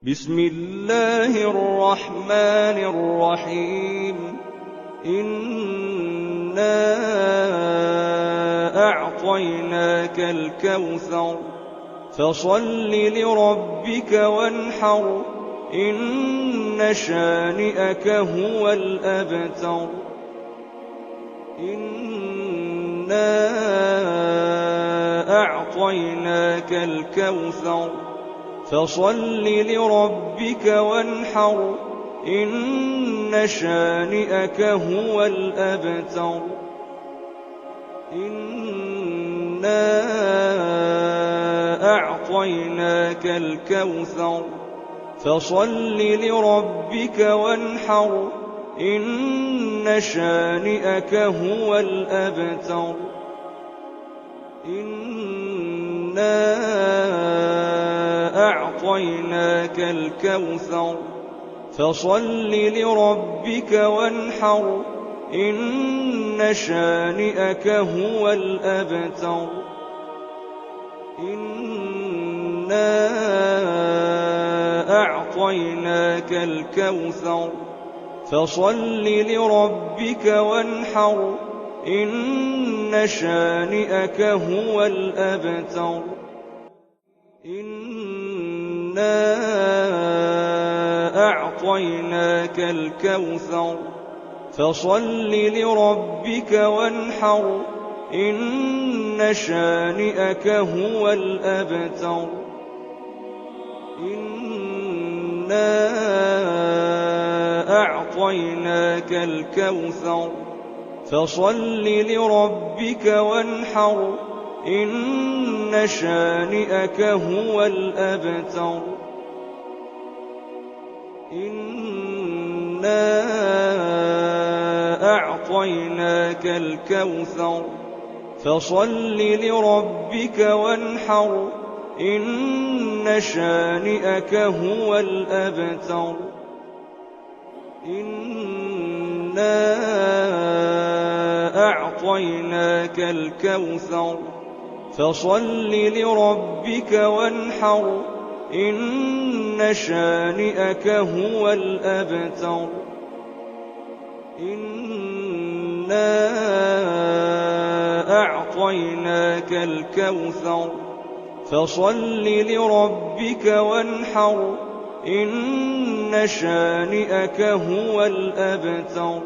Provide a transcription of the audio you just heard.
بسم الله الرحمن الرحيم إنا أعطيناك الكوثر فصل لربك وانحر إن شانئك هو الأبتر إنا أعطيناك الكوثر فصل لربك وانحر إن شانئك هو الأبتر إنا أعطيناك الكوثر فصل لربك وانحر إن شانئك هو الأبتر إنا أعطيناك الكوثر فصل لربك وانحر إن شانئك هو الأبتر إنا أعطيناك الكوثر فصل لربك وانحر إن شانئك هو الأبتر إنا أعطيناك الكوثر فصل لربك وانحر إن شانئك هو الأبتر إنا أعطيناك الكوثر فصل لربك وانحر إن شانئك هو الأبتر إنا أعطيناك الكوثر فصل لربك وانحر إن شانئك هو الأبتر إنا أعطيناك الكوثر فصل لربك وانحر إن شانئك هو الأبتر إنا أعطيناك الكوثر فصل لربك وانحر إن شانئك هو الأبتر.